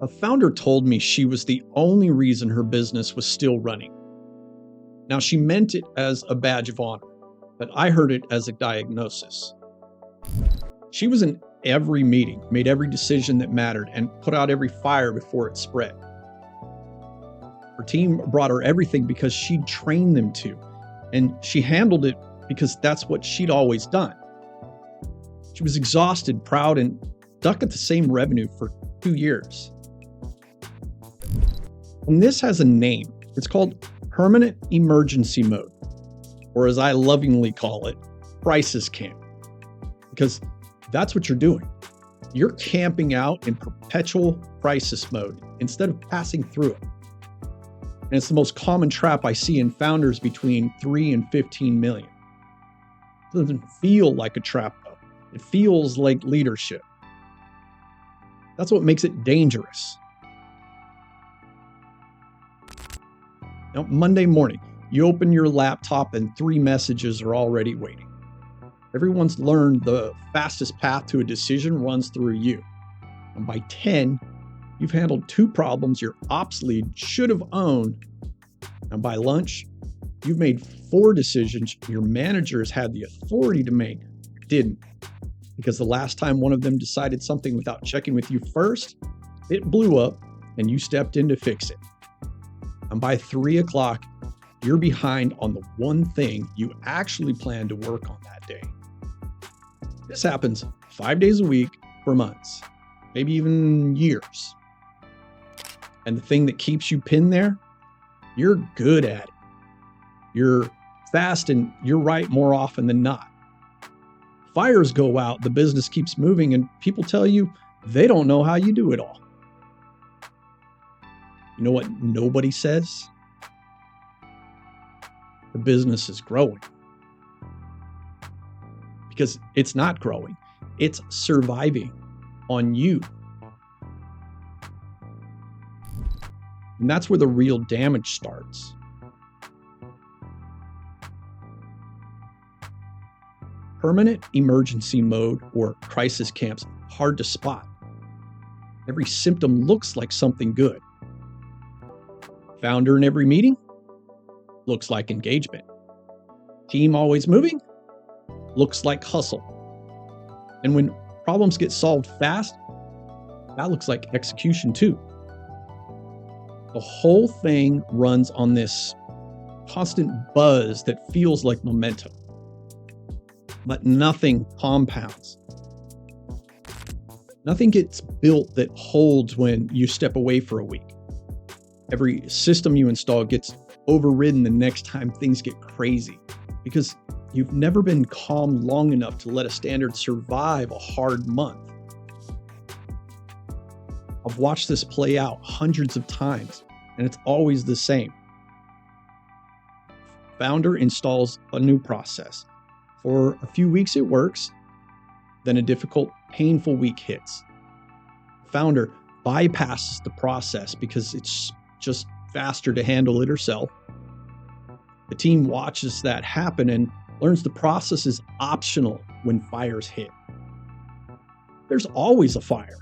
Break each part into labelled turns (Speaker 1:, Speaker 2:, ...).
Speaker 1: A founder told me she was the only reason her business was still running. Now, she meant it as a badge of honor, but I heard it as a diagnosis. She was in every meeting, made every decision that mattered, and put out every fire before it spread. Her team brought her everything because she'd trained them to, and she handled it because that's what she'd always done. She was exhausted, proud, and stuck at the same revenue for 2 years. And this has a name. It's called permanent emergency mode, or as I lovingly call it, crisis camp. Because that's what you're doing. You're camping out in perpetual crisis mode instead of passing through it. And it's the most common trap I see in founders between 3 and 15 million. It doesn't feel like a trap though. It feels like leadership. That's what makes it dangerous. Now, Monday morning, you open your laptop and 3 messages are already waiting. Everyone's learned the fastest path to a decision runs through you. And by 10, you've handled 2 problems your ops lead should have owned. And by lunch, you've made 4 decisions your managers had the authority to make, didn't. Because the last time one of them decided something without checking with you first, it blew up and you stepped in to fix it. And by 3 o'clock, you're behind on the one thing you actually planned to work on that day. This happens 5 days a week for months, maybe even years. And the thing that keeps you pinned there, you're good at it. You're fast and you're right more often than not. Fires go out, the business keeps moving, and people tell you they don't know how you do it all. You know what nobody says? The business is growing. Because it's not growing, it's surviving on you. And that's where the real damage starts. Permanent emergency mode or crisis camp's hard to spot. Every symptom looks like something good. Founder in every meeting? Looks like engagement. Team always moving? Looks like hustle. And when problems get solved fast, that looks like execution too. The whole thing runs on this constant buzz that feels like momentum. But nothing compounds. Nothing gets built that holds when you step away for a week. Every system you install gets overridden the next time things get crazy because you've never been calm long enough to let a standard survive a hard month. I've watched this play out hundreds of times, and it's always the same. Founder installs a new process. For a few weeks it works, then a difficult, painful week hits. Founder bypasses the process because it's just faster to handle it herself. The team watches that happen and learns the process is optional when fires hit. There's always a fire.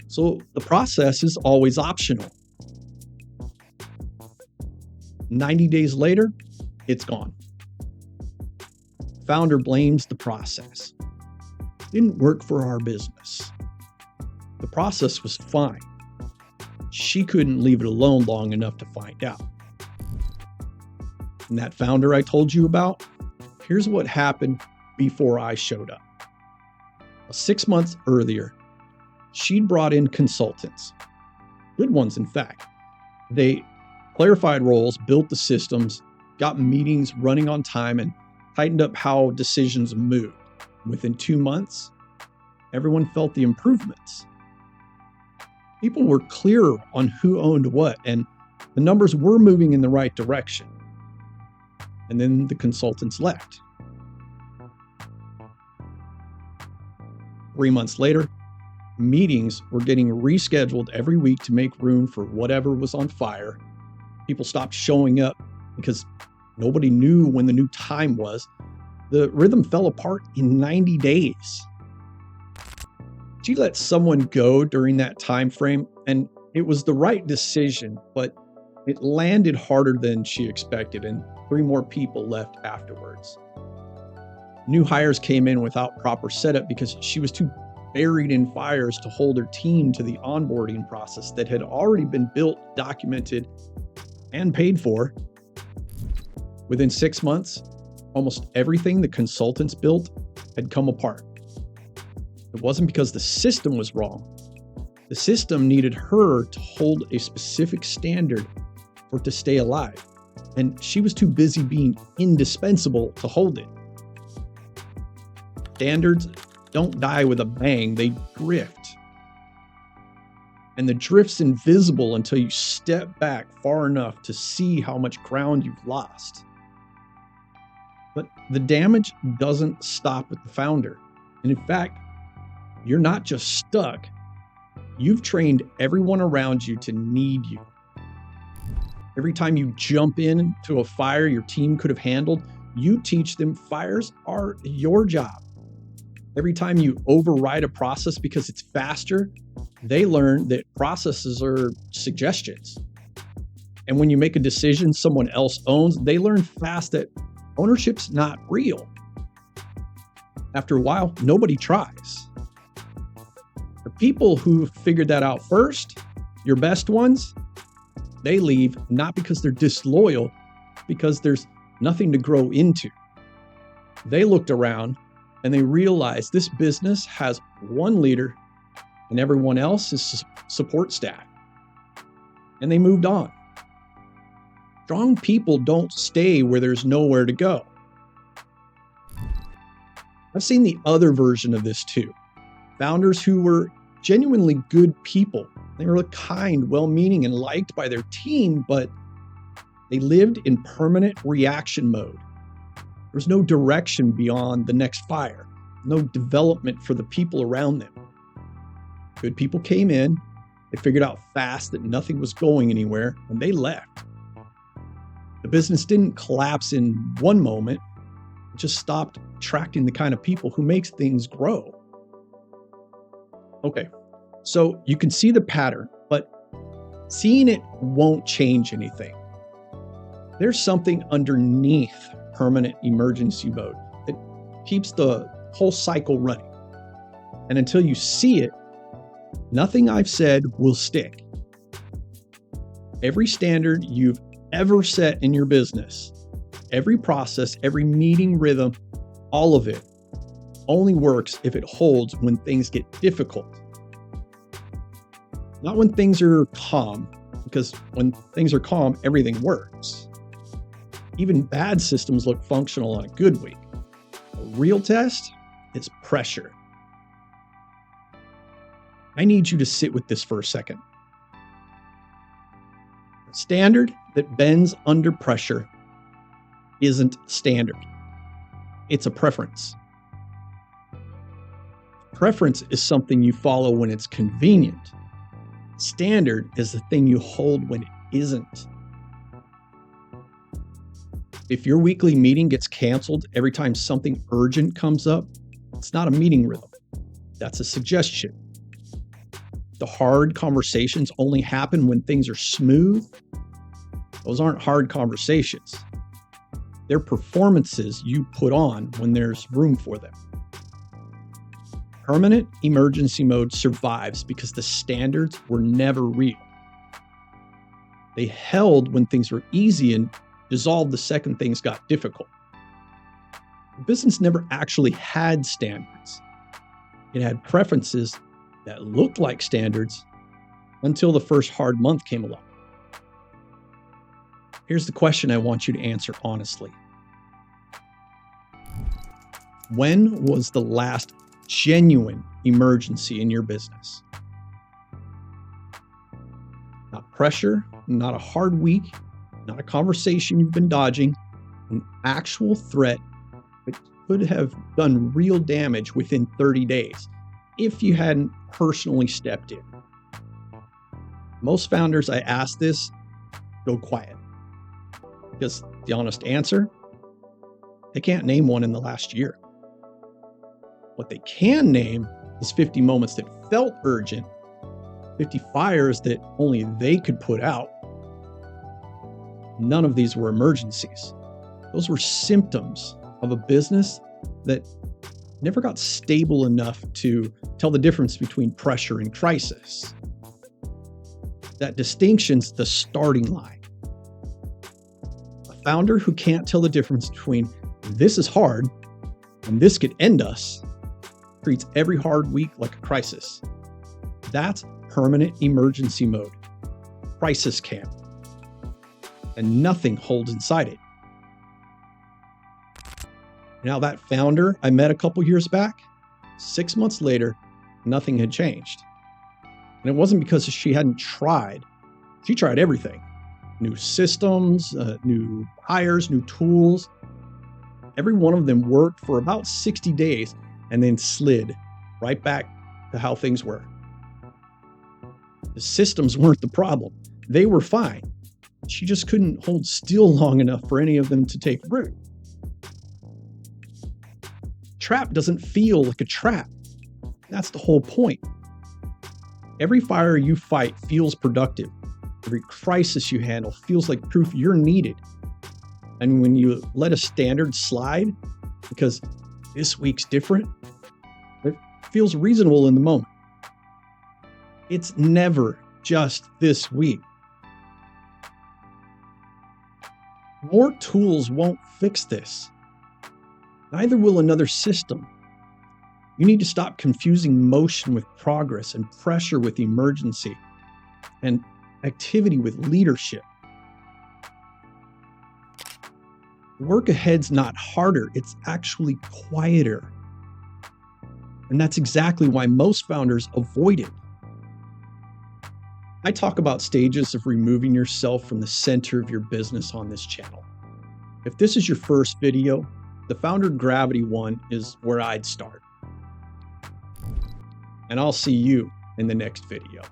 Speaker 1: So the process is always optional. 90 days later, it's gone. Founder blames the process. Didn't work for our business. The process was fine. She couldn't leave it alone long enough to find out. And that founder I told you about, here's what happened before I showed up. 6 months earlier, she'd brought in consultants. Good ones, in fact. They clarified roles, built the systems, got meetings running on time, and tightened up how decisions moved. Within 2 months, everyone felt the improvements. People were clearer on who owned what, and the numbers were moving in the right direction. And then the consultants left. 3 months later, meetings were getting rescheduled every week to make room for whatever was on fire. People stopped showing up because nobody knew when the new time was. The rhythm fell apart in 90 days. She let someone go during that time frame, and it was the right decision, but it landed harder than she expected, and 3 more people left afterwards. New hires came in without proper setup because she was too buried in fires to hold her team to the onboarding process that had already been built, documented, and paid for. Within 6 months, almost everything the consultants built had come apart. It wasn't because the system was wrong. The system needed her to hold a specific standard for it to stay alive, and she was too busy being indispensable to hold it. Standards don't die with a bang, they drift. And the drift's invisible until you step back far enough to see how much ground you've lost. But the damage doesn't stop with the founder. And in fact, you're not just stuck, you've trained everyone around you to need you. Every time you jump into a fire your team could have handled, you teach them fires are your job. Every time you override a process because it's faster, they learn that processes are suggestions. And when you make a decision someone else owns, they learn fast that ownership's not real. After a while, nobody tries. The people who figured that out first, your best ones, they leave not because they're disloyal, because there's nothing to grow into. They looked around and they realized this business has one leader and everyone else is support staff. And they moved on. Strong people don't stay where there's nowhere to go. I've seen the other version of this too. Founders who were genuinely good people. They were kind, well-meaning, and liked by their team, but they lived in permanent reaction mode. There was no direction beyond the next fire, no development for the people around them. Good people came in, they figured out fast that nothing was going anywhere, and they left. The business didn't collapse in one moment, it just stopped attracting the kind of people who makes things grow. Okay, so you can see the pattern, but seeing it won't change anything. There's something underneath permanent emergency mode that keeps the whole cycle running. And until you see it, nothing I've said will stick. Every standard you've ever set in your business, every process, every meeting rhythm, all of it only works if it holds when things get difficult. Not when things are calm, because when things are calm, everything works. Even bad systems look functional on a good week. A real test is pressure. I need you to sit with this for a second. A standard that bends under pressure isn't standard. It's a preference. Preference is something you follow when it's convenient. Standard is the thing you hold when it isn't. If your weekly meeting gets canceled every time something urgent comes up, it's not a meeting rhythm. That's a suggestion. The hard conversations only happen when things are smooth. Those aren't hard conversations. They're performances you put on when there's room for them. Permanent emergency mode survives because the standards were never real. They held when things were easy and dissolved the second things got difficult. The business never actually had standards. It had preferences that looked like standards until the first hard month came along. Here's the question I want you to answer honestly. When was the last genuine emergency in your business? Not pressure, not a hard week, not a conversation you've been dodging, an actual threat that could have done real damage within 30 days if you hadn't personally stepped in. Most founders I ask this go quiet because the honest answer, they can't name one in the last year. What they can name Those 50 moments that felt urgent, 50 fires that only they could put out, none of these were emergencies. Those were symptoms of a business that never got stable enough to tell the difference between pressure and crisis. That distinction's the starting line. A founder who can't tell the difference between this is hard and this could end us treats every hard week like a crisis. That's permanent emergency mode, crisis camp, and nothing holds inside it. Now, that founder I met a couple years back, 6 months later, nothing had changed. And it wasn't because she hadn't tried. She tried everything. New systems, new hires, new tools. Every one of them worked for about 60 days and then slid right back to how things were. The systems weren't the problem. They were fine. She just couldn't hold still long enough for any of them to take root. Trap doesn't feel like a trap. That's the whole point. Every fire you fight feels productive. Every crisis you handle feels like proof you're needed. And when you let a standard slide because this week's different, it feels reasonable in the moment. It's never just this week. More tools won't fix this. Neither will another system. You need to stop confusing motion with progress and pressure with emergency and activity with leadership. Work ahead's not harder, it's actually quieter. And that's exactly why most founders avoid it. I talk about stages of removing yourself from the center of your business on this channel. If this is your first video, the founder gravity one is where I'd start. And I'll see you in the next video.